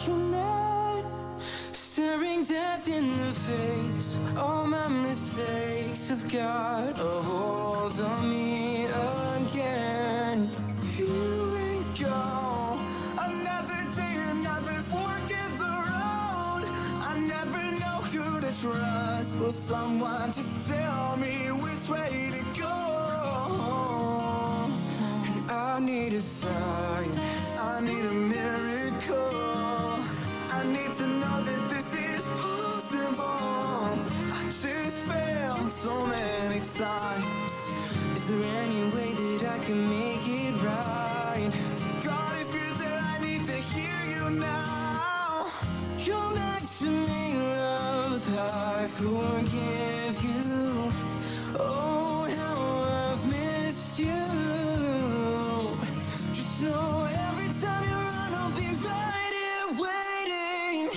marionette, staring death in the face. All my mistakes have got a hold on me again. Here we go, another day, another fork in the road. I never know who to trust. Will someone just tell me which way to go? And I need a sign, I need a miracle. I need to know that this is possible. I just failed so many times. Is there any way that I can make it right? God, if you're there, I need to hear you now. Come back to me, love, I forgive you. Oh, how I've missed you. Just know every time you run, I'll be right here waiting.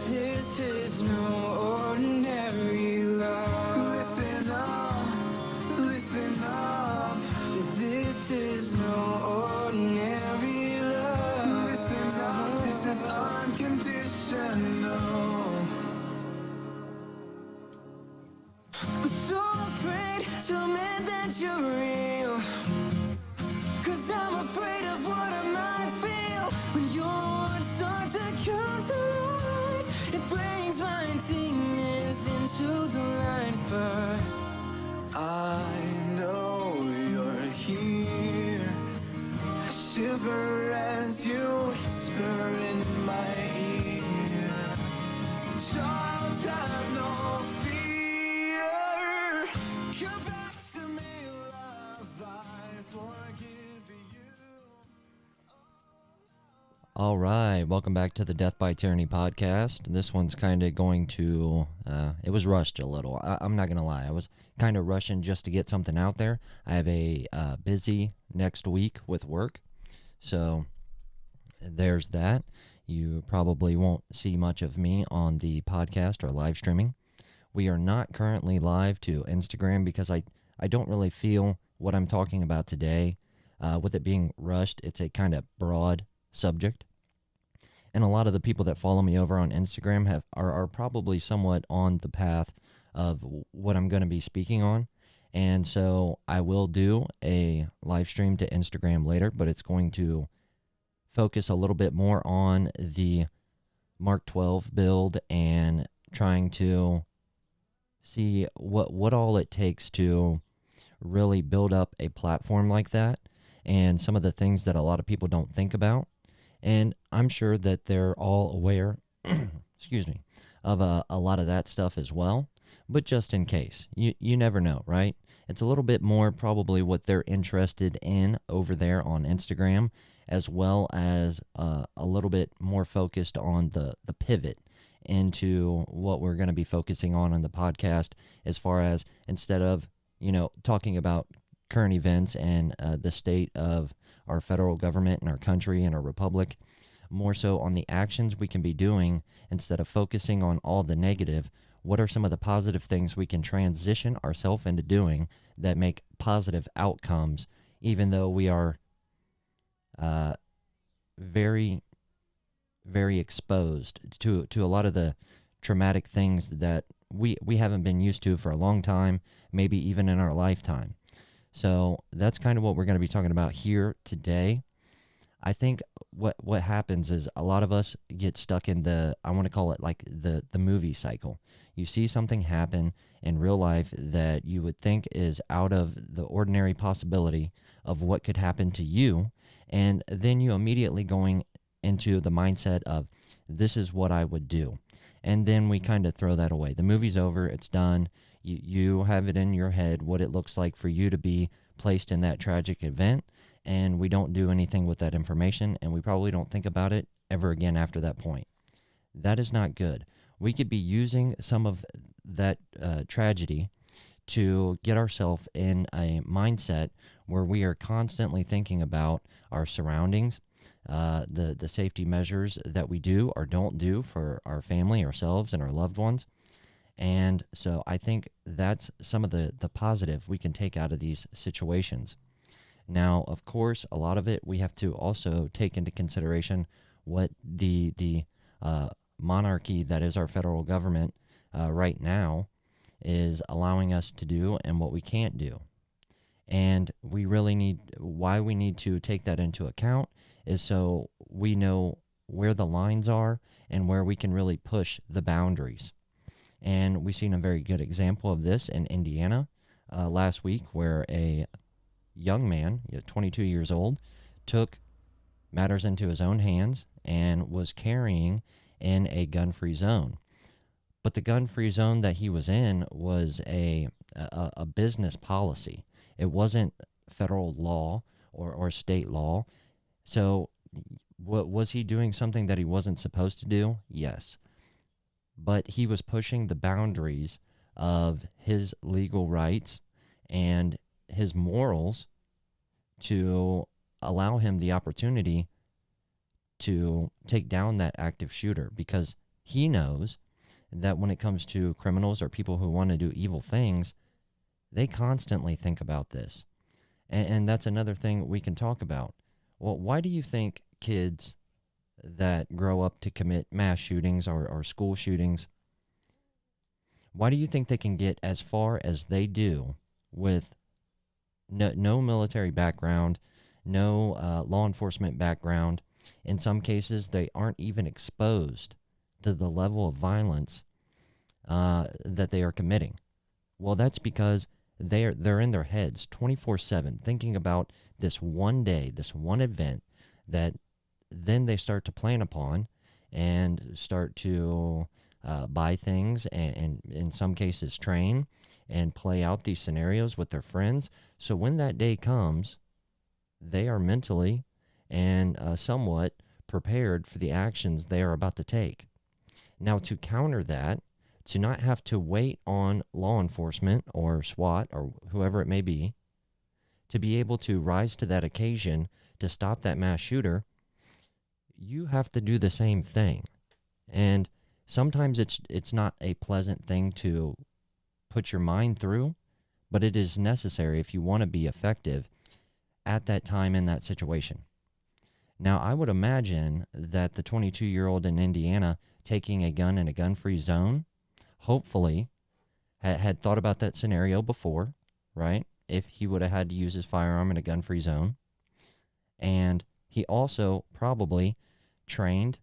This is no ordinary love. Listen up, listen up. This is no ordinary love. Listen up, this is unconditional. I'm so afraid to admit that you're real, 'cause I'm afraid of what I might feel when your words start to come to life. It brings my demons into the light, but I know you're here. I shiver as you whisper in my ear. Child, have no fear. Come back to me, love, I forgive you. All right, welcome back to the Death by Tyranny podcast. This one's kind of going to, it was rushed a little. I'm not going to lie. I was kind of rushing just to get something out there. I have a busy next week with work, so there's that. You probably won't see much of me on the podcast or live streaming. We are not currently live to Instagram because I don't really feel what I'm talking about today. With it being rushed, it's a kind of broad subject. And a lot of the people that follow me over on Instagram are probably somewhat on the path of what I'm going to be speaking on. And so I will do a live stream to Instagram later, but it's going to focus a little bit more on the Mark 12 build and trying to see what all it takes to really build up a platform like that, and some of the things that a lot of people don't think about. And I'm sure that they're all aware, excuse me, of a lot of that stuff as well. But just in case, you never know, right? It's a little bit more probably what they're interested in over there on Instagram, as well as a little bit more focused on the pivot into what we're going to be focusing on the podcast, as far as instead of, talking about current events and the state of our federal government and our country and our republic, more so on the actions we can be doing instead of focusing on all the negative. What are some of the positive things we can transition ourselves into doing that make positive outcomes, even though we are very, very exposed to a lot of the traumatic things that we haven't been used to for a long time, maybe even in our lifetime. So that's kind of what we're going to be talking about here today. I think what happens is a lot of us get stuck in I want to call it like the movie cycle. You see something happen in real life that you would think is out of the ordinary possibility of what could happen to you, and then you immediately going into the mindset of, this is what I would do. And then we kind of throw that away. The movie's over, it's done. You have it in your head what it looks like for you to be placed in that tragic event, and we don't do anything with that information, and we probably don't think about it ever again after that point. That is not good. We could be using some of that tragedy to get ourselves in a mindset where we are constantly thinking about our surroundings, the safety measures that we do or don't do for our family, ourselves, and our loved ones. And so I think that's some of the positive we can take out of these situations. Now, of course, a lot of it we have to also take into consideration what the monarchy that is our federal government right now is allowing us to do and what we can't do. And we really need, why we need to take that into account is so we know where the lines are and where we can really push the boundaries. And we've seen a very good example of this in Indiana last week, where a young man, 22 years old, took matters into his own hands and was carrying in a gun-free zone. But the gun-free zone that he was in was a business policy. It wasn't federal law or state law. So was he doing something that he wasn't supposed to do? Yes. But he was pushing the boundaries of his legal rights and his morals to allow him the opportunity to take down that active shooter, because he knows that when it comes to criminals or people who want to do evil things, they constantly think about this. And that's another thing we can talk about. Well, why do you think kids that grow up to commit mass shootings or school shootings, why do you think they can get as far as they do with no military background, no law enforcement background? In some cases, they aren't even exposed to the level of violence that they are committing. Well, that's because they're in their heads 24/7 thinking about this one day, this one event that then they start to plan upon and start to buy things and in some cases train and play out these scenarios with their friends. So when that day comes, they are mentally and somewhat prepared for the actions they are about to take. Now, to counter that, to not have to wait on law enforcement or SWAT or whoever it may be, to be able to rise to that occasion to stop that mass shooter, you have to do the same thing. And sometimes it's not a pleasant thing to put your mind through, but it is necessary if you want to be effective at that time in that situation. Now, I would imagine that the 22-year-old in Indiana taking a gun in a gun-free zone, hopefully, had thought about that scenario before, right? If he would have had to use his firearm in a gun-free zone. And he also probably trained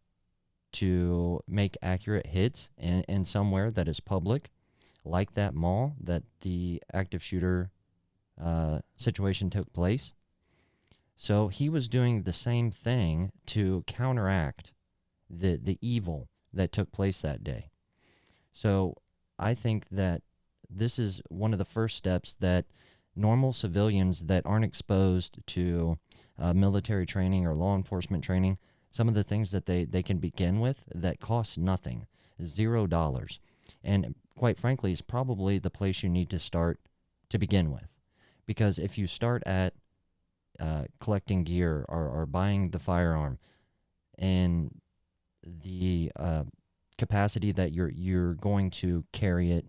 to make accurate hits in somewhere that is public, like that mall that the active shooter situation took place. So he was doing the same thing to counteract the evil that took place that day. So I think that this is one of the first steps that normal civilians that aren't exposed to military training or law enforcement training, some of the things that they can begin with that cost nothing, $0. And quite frankly, is probably the place you need to start to begin with. Because if you start at collecting gear or buying the firearm and the capacity that you're going to carry it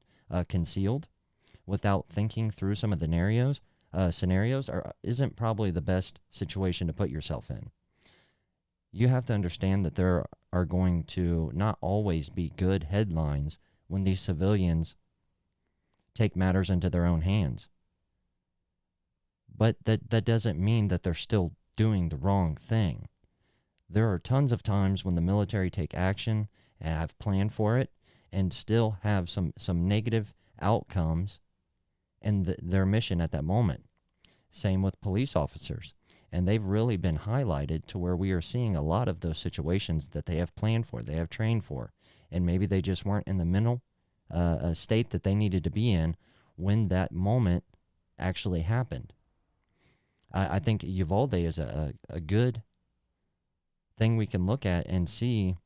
concealed without thinking through some of the scenarios isn't probably the best situation to put yourself in. You have to understand that there are going to not always be good headlines when these civilians take matters into their own hands. But that doesn't mean that they're still doing the wrong thing. There are tons of times when the military take action and have planned for it and still have some negative outcomes in their mission at that moment. Same with police officers. And they've really been highlighted to where we are seeing a lot of those situations that they have planned for, they have trained for, and maybe they just weren't in the mental state that they needed to be in when that moment actually happened. I think Uvalde is a good thing we can look at and see.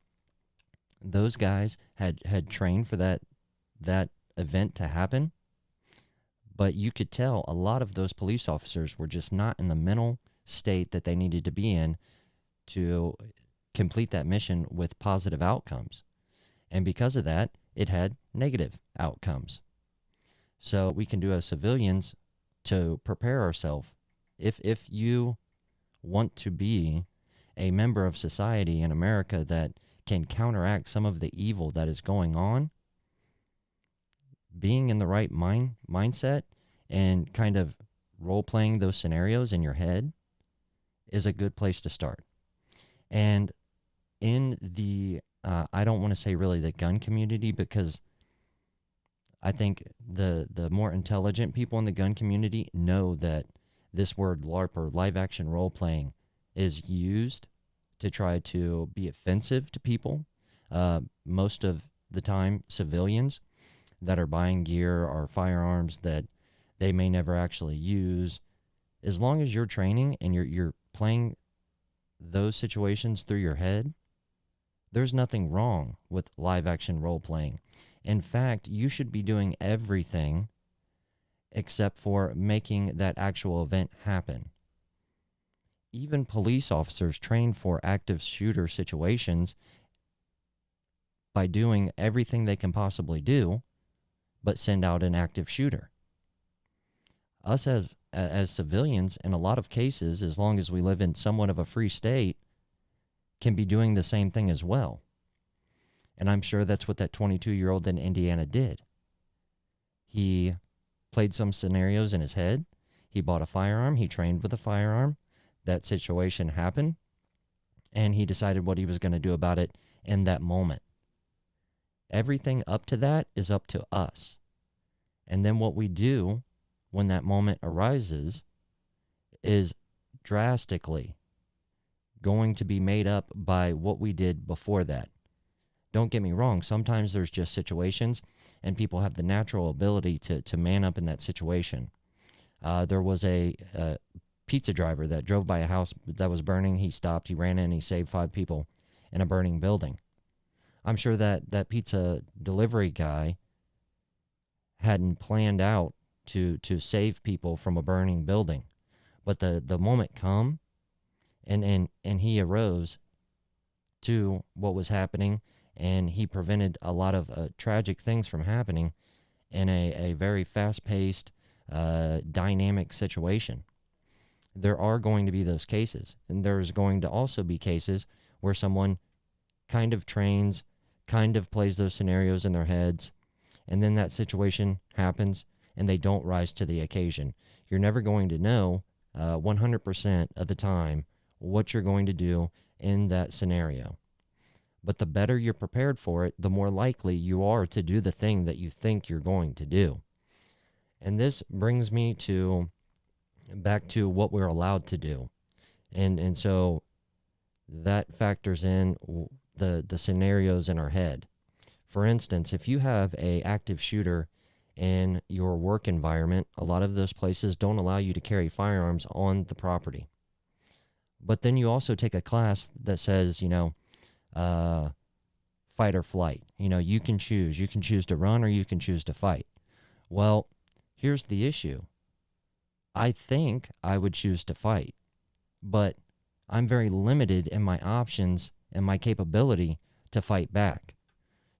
Those guys had trained for that event to happen, but you could tell a lot of those police officers were just not in the mental state that they needed to be in to complete that mission with positive outcomes. And because of that, it had negative outcomes. So we can do as civilians to prepare ourselves. If you want to be a member of society in America that can counteract some of the evil that is going on, being in the right mindset and kind of role playing those scenarios in your head is a good place to start. And in the I don't want to say really the gun community, because I think the more intelligent people in the gun community know that this word LARP, or live action role playing, is used to try to be offensive to people. Most of the time, civilians that are buying gear or firearms that they may never actually use. As long as you're training and you're playing those situations through your head, there's nothing wrong with live action role playing. In fact, you should be doing everything except for making that actual event happen. Even police officers train for active shooter situations by doing everything they can possibly do, but send out an active shooter. Us as civilians, in a lot of cases, as long as we live in somewhat of a free state, can be doing the same thing as well. And I'm sure that's what that 22-year-old in Indiana did. He played some scenarios in his head. He bought a firearm. He trained with a firearm. That situation happened, and he decided what he was going to do about it in that moment. Everything up to that is up to us. And then what we do when that moment arises is drastically going to be made up by what we did before that. Don't get me wrong, sometimes there's just situations and people have the natural ability to man up in that situation. There was a pizza driver that drove by a house that was burning. He stopped, he ran in, he saved 5 people in a burning building. I'm sure that pizza delivery guy hadn't planned out to save people from a burning building. But the moment come, and he arose to what was happening, and he prevented a lot of tragic things from happening in a very fast-paced, dynamic situation. There are going to be those cases, and there's going to also be cases where someone kind of trains, kind of plays those scenarios in their heads, and then that situation happens and they don't rise to the occasion. You're never going to know 100% of the time what you're going to do in that scenario. But the better you're prepared for it, the more likely you are to do the thing that you think you're going to do. And this brings me back to what we're allowed to do. And so that factors in the scenarios in our head. For instance, if you have a active shooter in your work environment, a lot of those places don't allow you to carry firearms on the property. But then you also take a class that says, fight or flight. You can choose. You can choose to run or you can choose to fight. Well, here's the issue. I think I would choose to fight, but I'm very limited in my options and my capability to fight back.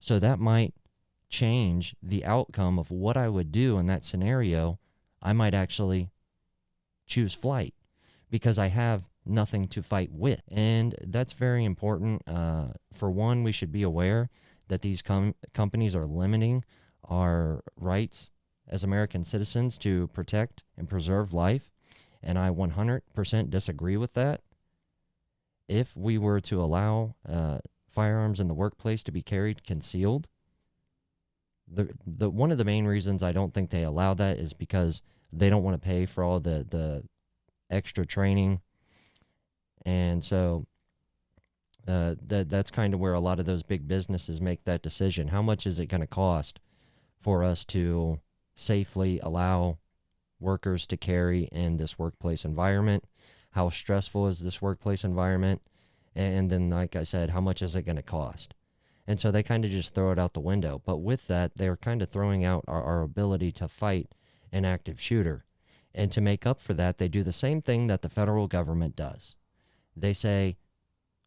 So that might change the outcome of what I would do in that scenario. I might actually choose flight because I have nothing to fight with. And that's very important. For one, we should be aware that these companies are limiting our rights as American citizens to protect and preserve life. And I 100% disagree with that. If we were to allow firearms in the workplace to be carried concealed, the one of the main reasons I don't think they allow that is because they don't want to pay for all the extra training. And so that's kind of where a lot of those big businesses make that decision. How much is it going to cost for us to safely allow workers to carry in this workplace environment? How stressful is this workplace environment? And then, like I said, how much is it going to cost? And so they kind of just throw it out the window. But with that, they're kind of throwing out our ability to fight an active shooter. And to make up for that, they do the same thing that the federal government does. They say,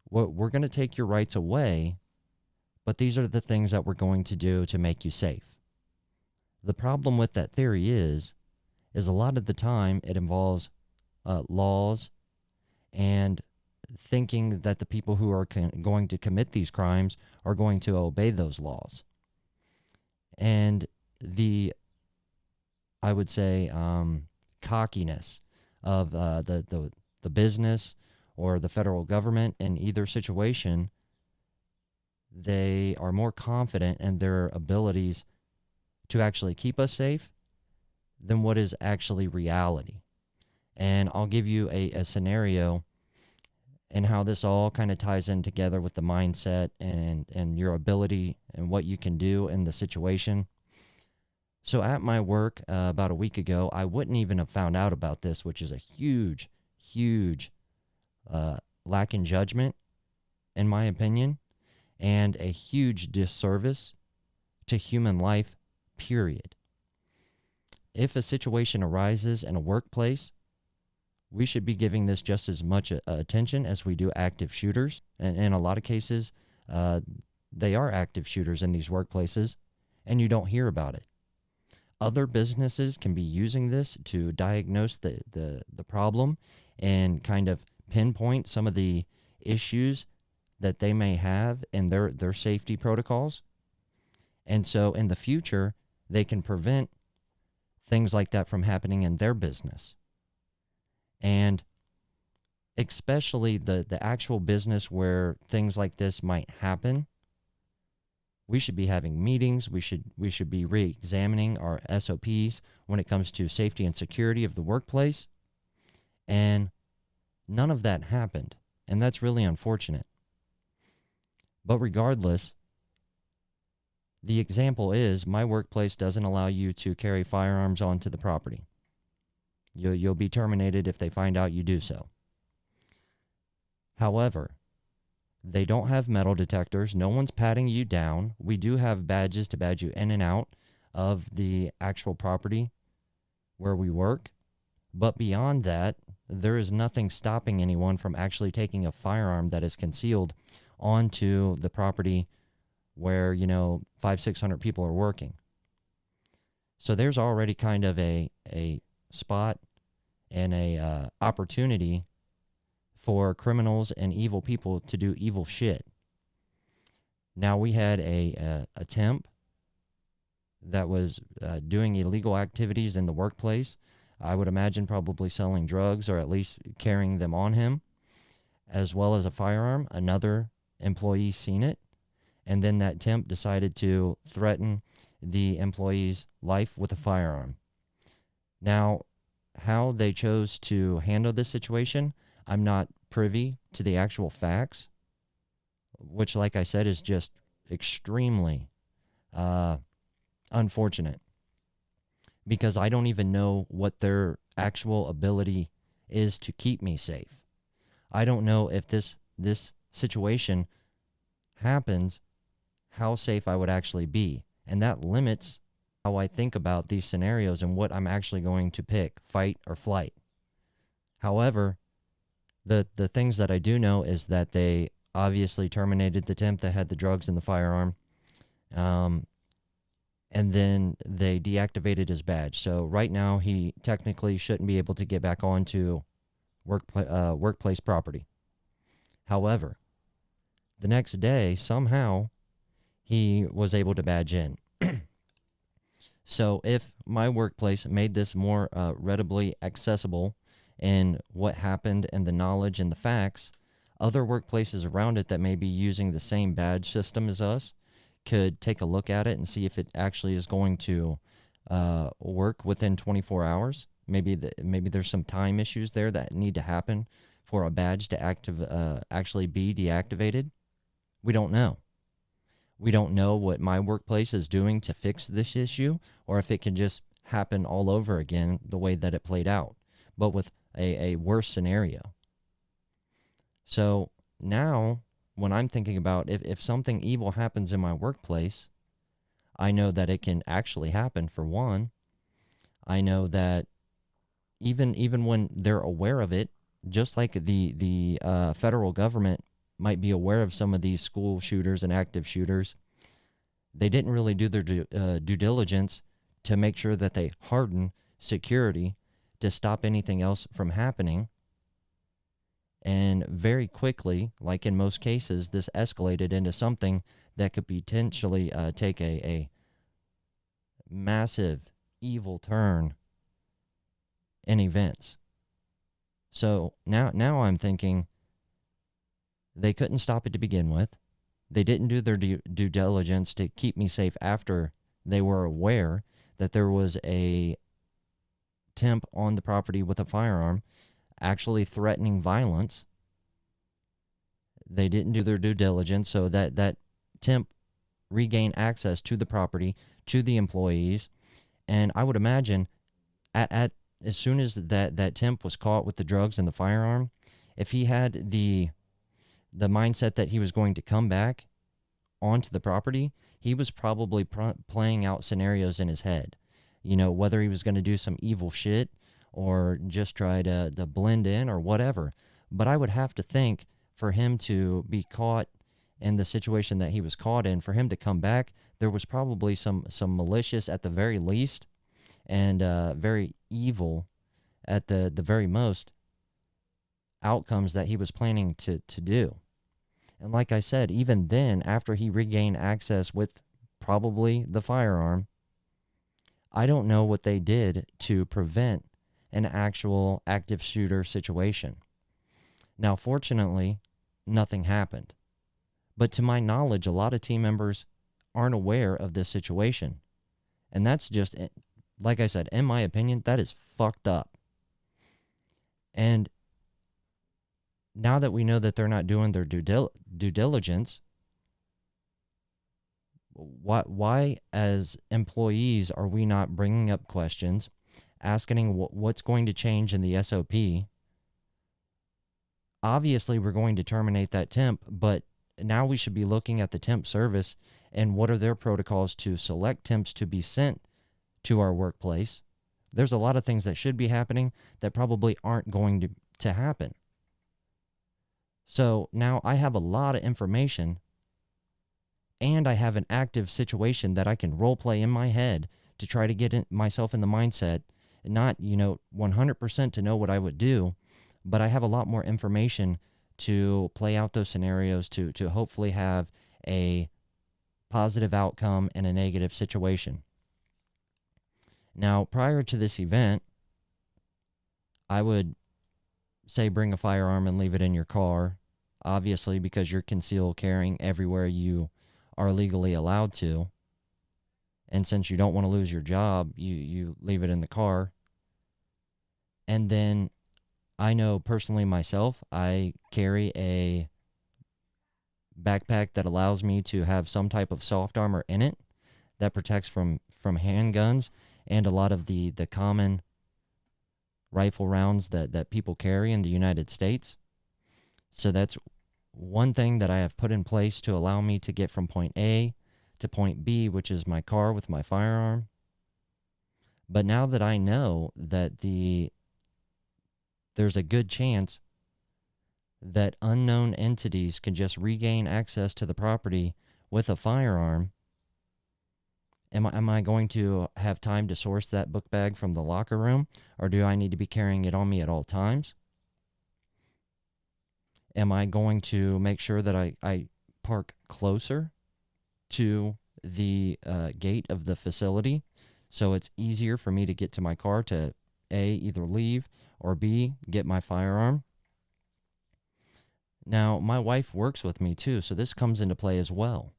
we're going to take your rights away, but these are the things that we're going to do to make you safe. The problem with that theory is a lot of the time it involves laws and thinking that the people who are going to commit these crimes are going to obey those laws. And I would say, cockiness of the business or the federal government in either situation, they are more confident in their abilities to actually keep us safe than what is actually reality. And I'll give you a scenario and how this all kind of ties in together with the mindset and your ability and what you can do in the situation. So at my work about a week ago, I wouldn't even have found out about this, which is a huge, huge lack in judgment, in my opinion, and a huge disservice to human life, period. If a situation arises in a workplace, we should be giving this just as much attention as we do active shooters. And in a lot of cases, they are active shooters in these workplaces, and you don't hear about it. Other businesses can be using this to diagnose the problem and kind of pinpoint some of the issues that they may have in their safety protocols. And so in the future, they can prevent things like that from happening in their business. And especially the actual business where things like this might happen, we should be having meetings. We should be re-examining our SOPs when it comes to safety and security of the workplace. And none of that happened. And that's really unfortunate. But regardless, the example is my workplace doesn't allow you to carry firearms onto the property. You'll be terminated if they find out you do so. However, they don't have metal detectors. No one's patting you down. We do have badges to badge you in and out of the actual property where we work. But beyond that, there is nothing stopping anyone from actually taking a firearm that is concealed onto the property where, 500-600 people are working. So there's already kind of a spot and a opportunity for criminals and evil people to do evil shit. Now, we had a temp that was doing illegal activities in the workplace. I would imagine probably selling drugs or at least carrying them on him, as well as a firearm. Another employee seen it, and then that temp decided to threaten the employee's life with a firearm. Now, how they chose to handle this situation, I'm not privy to the actual facts, which, like I said, is just extremely unfortunate, because I don't even know what their actual ability is to keep me safe. I don't know if this situation happens, how safe I would actually be. And that limits how I think about these scenarios and what I'm actually going to pick, fight or flight. However, the things that I do know is that they obviously terminated the temp that had the drugs and the firearm. And then they deactivated his badge. So right now he technically shouldn't be able to get back onto workplace property. However, the next day, somehow, he was able to badge in. So if my workplace made this more readily accessible in what happened and the knowledge and the facts, other workplaces around it that may be using the same badge system as us could take a look at it and see if it actually is going to work within 24 hours. Maybe there's some time issues there that need to happen for a badge to actually be deactivated. We don't know. We don't know what my workplace is doing to fix this issue, or if it can just happen all over again the way that it played out, but with a worse scenario. So now, when I'm thinking about if something evil happens in my workplace, I know that it can actually happen, for one. I know that even when they're aware of it, just like the federal government might be aware of some of these school shooters and active shooters, they didn't really do their due diligence to make sure that they harden security to stop anything else from happening. And very quickly, like in most cases, this escalated into something that could potentially take a massive evil turn in events. So now I'm thinking they couldn't stop it to begin with. They didn't do their due diligence to keep me safe after they were aware that there was a temp on the property with a firearm actually threatening violence. They didn't do their due diligence, so that temp regained access to the property, to the employees. And I would imagine at as soon as that temp was caught with the drugs and the firearm, if he had the mindset that he was going to come back onto the property, he was probably playing out scenarios in his head. You know, whether he was going to do some evil shit or just try to blend in or whatever. But I would have to think for him to be caught in the situation that he was caught in, for him to come back, there was probably some malicious at the very least, and very evil at the very most outcomes that he was planning to do. And like I said, even then, after he regained access with probably the firearm, I don't know what they did to prevent an actual active shooter situation. Now, fortunately, nothing happened. But to my knowledge, a lot of team members aren't aware of this situation. And that's just, like I said, in my opinion, that is fucked up. And now that we know that they're not doing their due diligence, why as employees are we not bringing up questions, asking what's going to change in the SOP? Obviously, we're going to terminate that temp, but now we should be looking at the temp service and what are their protocols to select temps to be sent to our workplace. There's a lot of things that should be happening that probably aren't going to happen. So now I have a lot of information, and I have an active situation that I can role play in my head to try to get myself in the mindset, not 100% to know what I would do, but I have a lot more information to play out those scenarios to hopefully have a positive outcome in a negative situation. Now, prior to this event, I would say bring a firearm and leave it in your car, obviously because you're concealed carrying everywhere you are legally allowed to. And since you don't want to lose your job, you leave it in the car. And then I know personally myself, I carry a backpack that allows me to have some type of soft armor in it that protects from handguns and a lot of the common rifle rounds that people carry in the United States. So that's one thing that I have put in place to allow me to get from point A to point B, which is my car with my firearm. But now that I know that there's a good chance that unknown entities can just regain access to the property with a firearm, am I going to have time to source that book bag from the locker room, or do I need to be carrying it on me at all times? Am I going to make sure that I park closer to the gate of the facility so it's easier for me to get to my car to A, either leave, or B, get my firearm? Now, my wife works with me too, so this comes into play as well.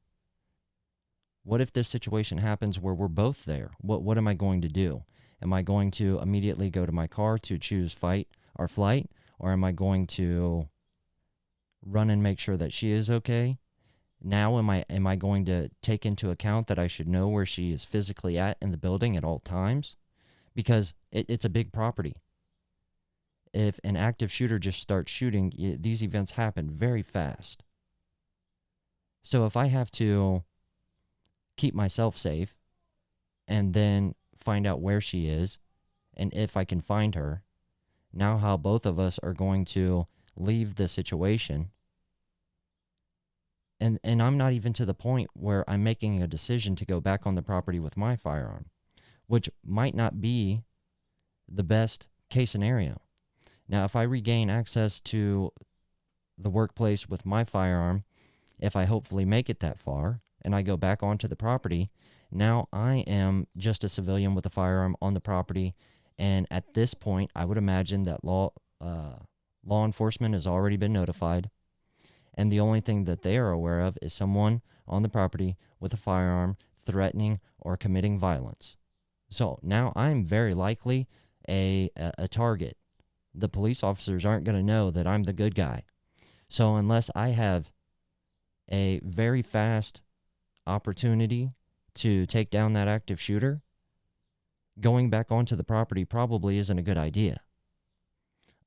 What if this situation happens where we're both there? What am I going to do? Am I going to immediately go to my car to choose fight or flight, or am I going to run and make sure that she is okay? Now, am I going to take into account that I should know where she is physically at in the building at all times? Because it's a big property. If an active shooter just starts shooting, these events happen very fast. So if I have to keep myself safe and then find out where she is and if I can find her, now how both of us are going to leave the situation And I'm not even to the point where I'm making a decision to go back on the property with my firearm, which might not be the best case scenario. Now, if I regain access to the workplace with my firearm, if I hopefully make it that far and I go back onto the property, now I am just a civilian with a firearm on the property. And at this point, I would imagine that law enforcement has already been notified. And the only thing that they are aware of is someone on the property with a firearm threatening or committing violence. So now I'm very likely a target. The police officers aren't going to know that I'm the good guy. So unless I have a very fast opportunity to take down that active shooter, going back onto the property probably isn't a good idea.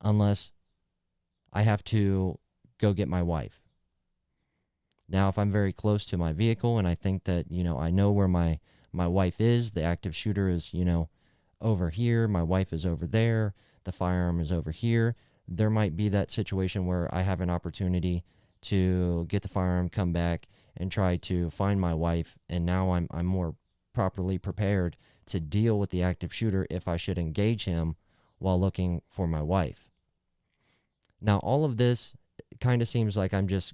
Unless I have to go get my wife. Now, if I'm very close to my vehicle and I think that, I know where my wife is, the active shooter is, over here, my wife is over there, the firearm is over here, there might be that situation where I have an opportunity to get the firearm, come back, and try to find my wife, and now I'm more properly prepared to deal with the active shooter if I should engage him while looking for my wife. Now, all of this kind of seems like I'm just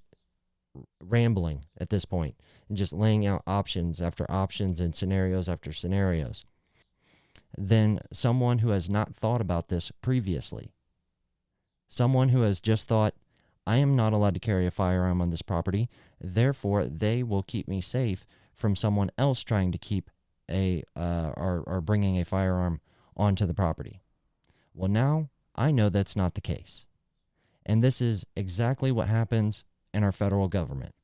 rambling at this point and just laying out options after options and scenarios after scenarios. Then someone who has not thought about this previously, someone who has just thought, I am not allowed to carry a firearm on this property, therefore they will keep me safe from someone else trying to keep or bringing a firearm onto the property. Well, now I know that's not the case. And this is exactly what happens in our federal government.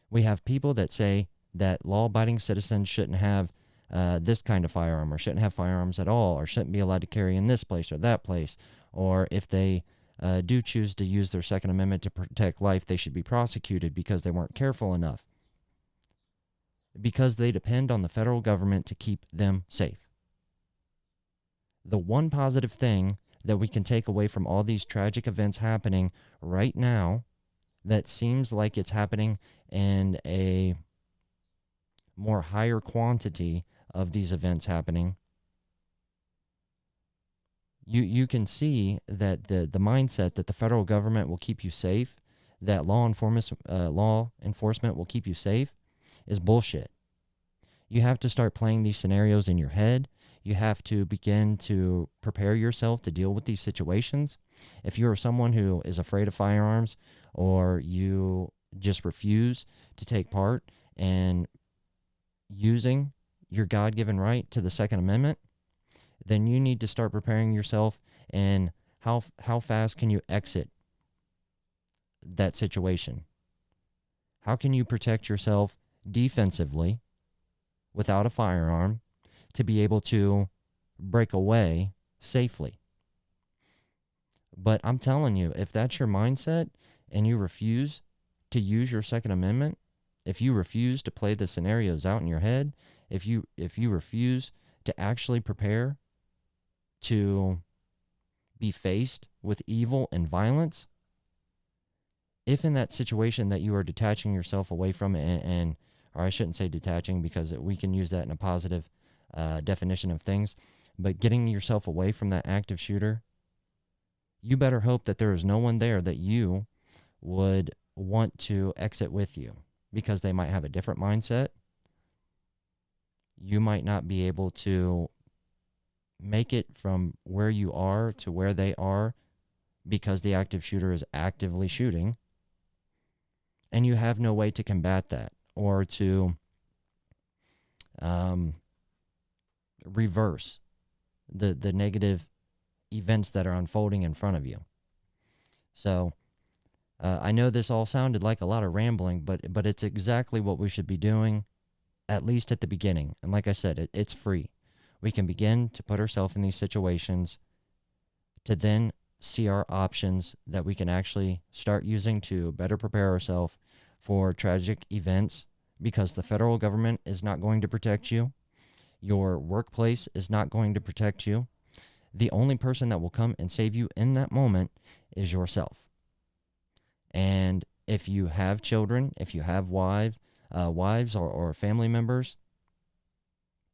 We have people that say that law-abiding citizens shouldn't have this kind of firearm, or shouldn't have firearms at all, or shouldn't be allowed to carry in this place or that place, or if they do choose to use their Second Amendment to protect life, they should be prosecuted because they weren't careful enough, because they depend on the federal government to keep them safe. The one positive thing that we can take away from all these tragic events happening right now, that seems like it's happening in a more higher quantity of these events happening, you can see that the mindset that the federal government will keep you safe, that law enforcement will keep you safe, is bullshit. You have to start playing these scenarios in your head. You have to begin to prepare yourself to deal with these situations. If you're someone who is afraid of firearms, or you just refuse to take part in using your God-given right to the Second Amendment, then you need to start preparing yourself in how fast can you exit that situation? How can you protect yourself defensively without a firearm to be able to break away safely? But I'm telling you, if that's your mindset and you refuse to use your Second Amendment, if you refuse to play the scenarios out in your head, if you refuse to actually prepare to be faced with evil and violence, if in that situation that you are detaching yourself away from it, or I shouldn't say detaching because we can use that in a positive definition of things, but getting yourself away from that active shooter, you better hope that there is no one there that you would want to exit with you, because they might have a different mindset. You might not be able to make it from where you are to where they are because the active shooter is actively shooting, and you have no way to combat that or to reverse the negative events that are unfolding in front of you. So I know this all sounded like a lot of rambling, but it's exactly what we should be doing, at least at the beginning. And like I said, it's free. We can begin to put ourselves in these situations to then see our options that we can actually start using to better prepare ourselves for tragic events, because the federal government is not going to protect you. Your workplace is not going to protect you. The only person that will come and save you in that moment is yourself. And if you have children, if you have wives or family members,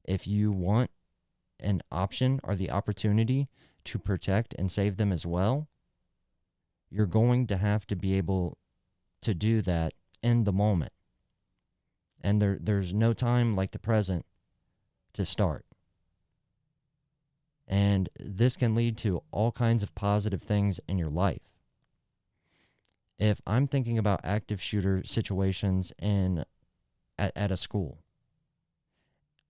if you want an option or the opportunity to protect and save them as well, you're going to have to be able to do that in the moment. And there's no time like the present to start. And this can lead to all kinds of positive things in your life. If I'm thinking about active shooter situations at a school,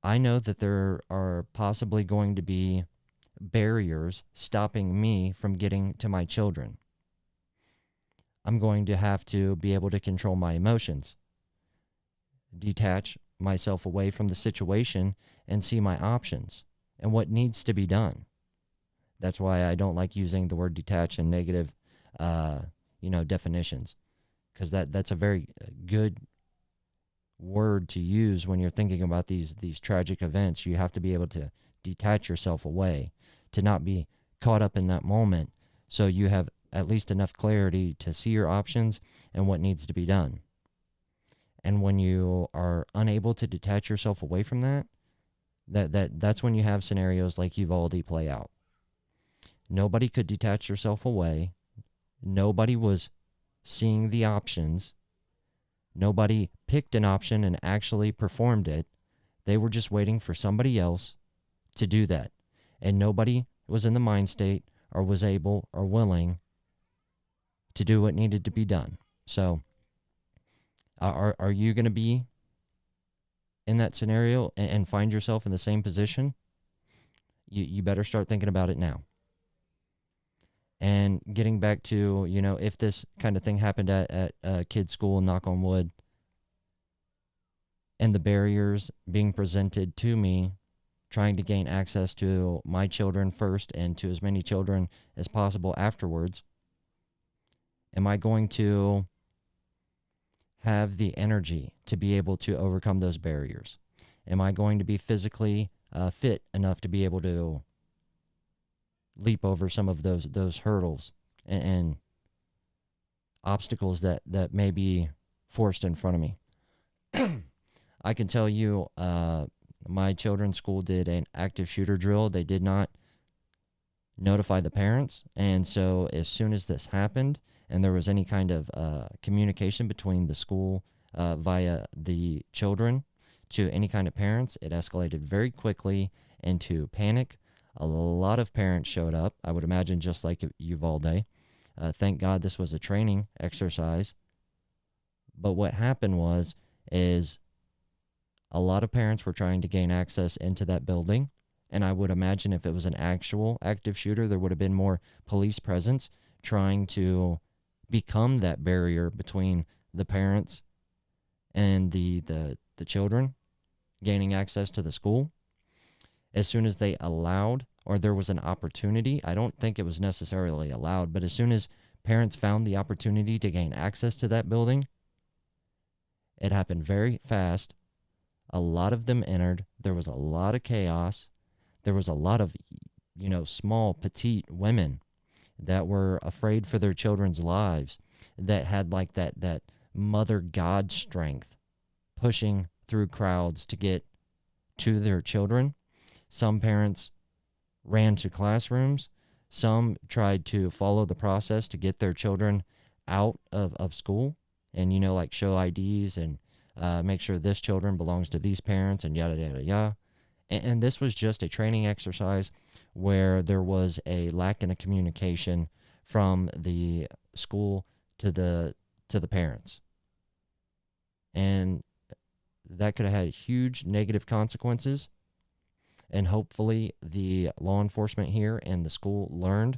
I know that there are possibly going to be barriers stopping me from getting to my children. I'm going to have to be able to control my emotions, detach myself away from the situation, and see my options and what needs to be done. That's why I don't like using the word detach in negative, definitions, because that's a very good word to use when you're thinking about these tragic events. You have to be able to detach yourself away, to not be caught up in that moment, so you have at least enough clarity to see your options and what needs to be done. And when you are unable to detach yourself away from that's when you have scenarios like Uvalde play out. Nobody could detach yourself away. Nobody was seeing the options. Nobody picked an option and actually performed it. They were just waiting for somebody else to do that. And nobody was in the mind state or was able or willing to do what needed to be done. So, are you going to be in that scenario and find yourself in the same position? You better start thinking about it now. And getting back to, if this kind of thing happened at a kid's school, knock on wood, and the barriers being presented to me, trying to gain access to my children first and to as many children as possible afterwards, am I going to have the energy to be able to overcome those barriers? Am I going to be physically fit enough to be able to leap over some of those hurdles and obstacles that may be forced in front of me? I can tell you, my children's school did an active shooter drill. They did not notify the parents, and so as soon as this happened and there was any kind of communication between the school via the children to any kind of parents, it escalated very quickly into panic. A lot of parents showed up, I would imagine just like Uvalde. Thank God this was a training exercise. But what happened is a lot of parents were trying to gain access into that building, and I would imagine if it was an actual active shooter, there would have been more police presence trying to become that barrier between the parents and the children gaining access to the school. As soon as they allowed, or there was an opportunity, I don't think it was necessarily allowed, but as soon as parents found the opportunity to gain access to that building, it happened very fast. A lot of them entered. There was a lot of chaos. There was a lot of, small, petite women that were afraid for their children's lives, that had like that mother God strength, pushing through crowds to get to their children. Some parents ran to classrooms. Some tried to follow the process to get their children out of school and, like show IDs and make sure this children belongs to these parents and yada, yada, yada. And this was just a training exercise where there was a lack in a communication from the school to the parents. And that could have had huge negative consequences. And hopefully the law enforcement here and the school learned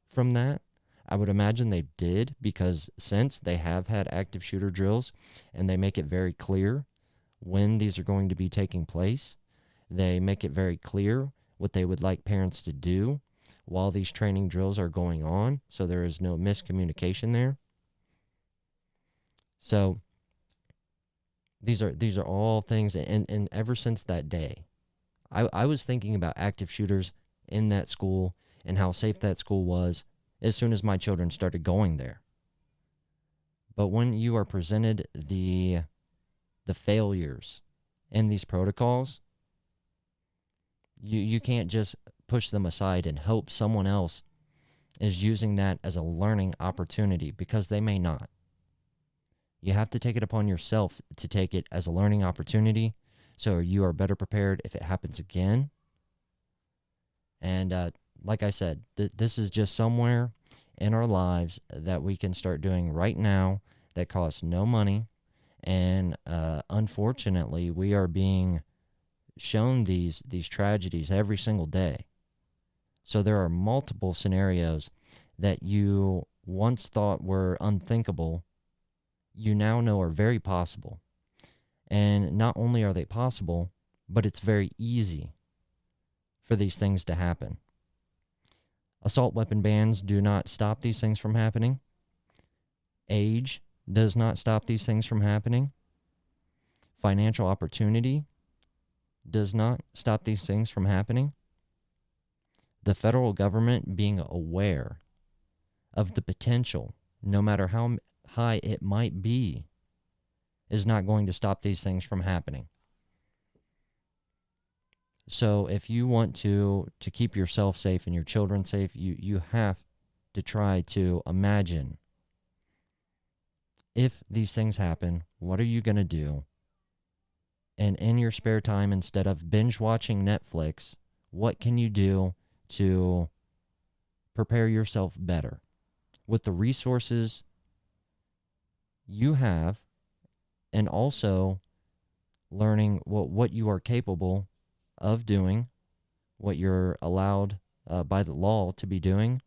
from that. I would imagine they did, because since they have had active shooter drills and they make it very clear when these are going to be taking place, they make it very clear what they would like parents to do while these training drills are going on, so there is no miscommunication there. So these are all things, and ever since that day, I was thinking about active shooters in that school and how safe that school was as soon as my children started going there. But when you are presented the failures in these protocols, you can't just push them aside and hope someone else is using that as a learning opportunity, because they may not. You have to take it upon yourself to take it as a learning opportunity so you are better prepared if it happens again. And like I said, this is just somewhere in our lives that we can start doing right now that costs no money. And unfortunately, we are being shown these tragedies every single day. So there are multiple scenarios that you once thought were unthinkable, you now know are very possible. And not only are they possible, but it's very easy for these things to happen. Assault weapon bans do not stop these things from happening. Age does not stop these things from happening. Financial opportunity does not stop these things from happening. The federal government being aware of the potential, no matter how high it might be, is not going to stop these things from happening. So if you want to keep yourself safe and your children safe, you have to try to imagine, if these things happen, what are you going to do? And in your spare time, instead of binge watching Netflix, what can you do to prepare yourself better with the resources you have, and also learning what you are capable of doing, what you're allowed by the law to be doing,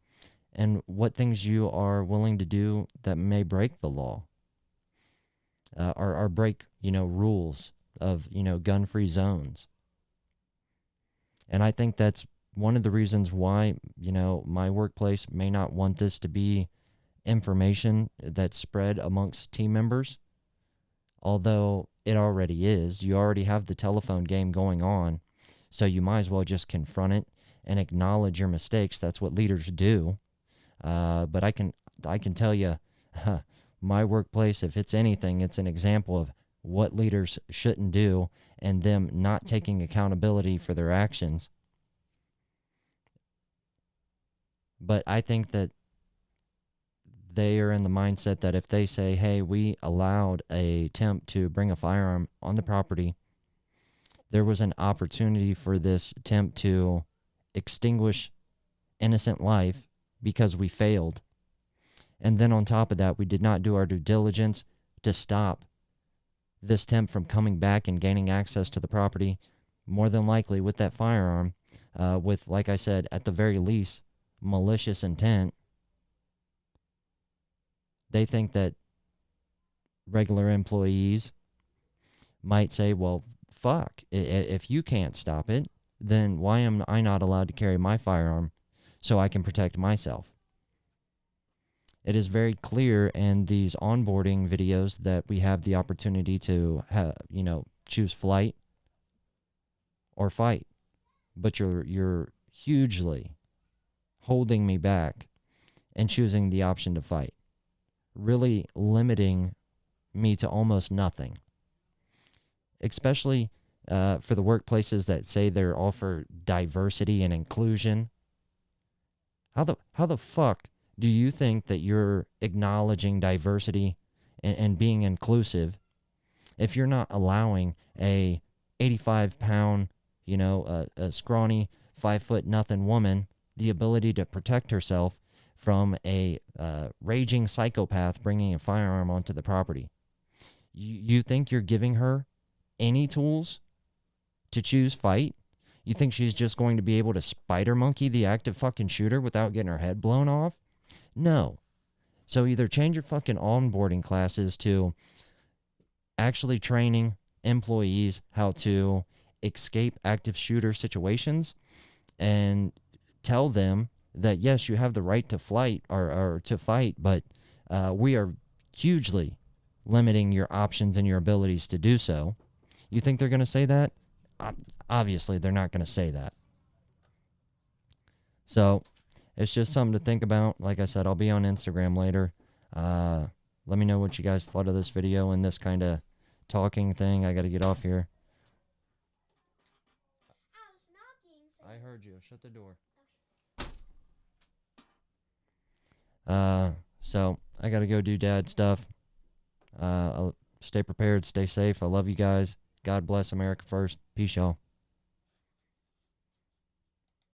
and what things you are willing to do that may break the law, or break, rules of, gun-free zones. And I think that's one of the reasons why, my workplace may not want this to be information that's spread amongst team members, although it already is. You already have the telephone game going on, so you might as well just confront it and acknowledge your mistakes. That's what leaders do. But I can tell you, my workplace, if it's anything, it's an example of what leaders shouldn't do and them not taking accountability for their actions. But I think that they are in the mindset that if they say, hey, we allowed a temp to bring a firearm on the property, there was an opportunity for this temp to extinguish innocent life because we failed. And then on top of that, we did not do our due diligence to stop this temp from coming back and gaining access to the property, more than likely with that firearm, with, like I said, at the very least, malicious intent. They think that regular employees might say, well, fuck, if you can't stop it, then why am I not allowed to carry my firearm so I can protect myself? It is very clear in these onboarding videos that we have the opportunity to choose flight or fight, but you're hugely holding me back and choosing the option to fight, really limiting me to almost nothing, especially for the workplaces that say they're all for diversity and inclusion. How the fuck do you think that you're acknowledging diversity and being inclusive if you're not allowing a 85-pound, a scrawny 5-foot-nothing woman the ability to protect herself from a raging psychopath bringing a firearm onto the property? You think you're giving her any tools to choose fight? You think she's just going to be able to spider monkey the active fucking shooter without getting her head blown off? No. So either change your fucking onboarding classes to actually training employees how to escape active shooter situations, and tell them that yes, you have the right to flight or to fight, but we are hugely limiting your options and your abilities to do so. You think they're going to say that? Obviously, they're not going to say that. So it's just something to think about. Like I said, I'll be on Instagram later. let me know what you guys thought of this video and this kind of talking thing. I got to get off here. I was knocking. So I heard you. Shut the door. So I got to go do dad stuff. Stay prepared, stay safe. I love you guys. God bless America first. Peace, y'all.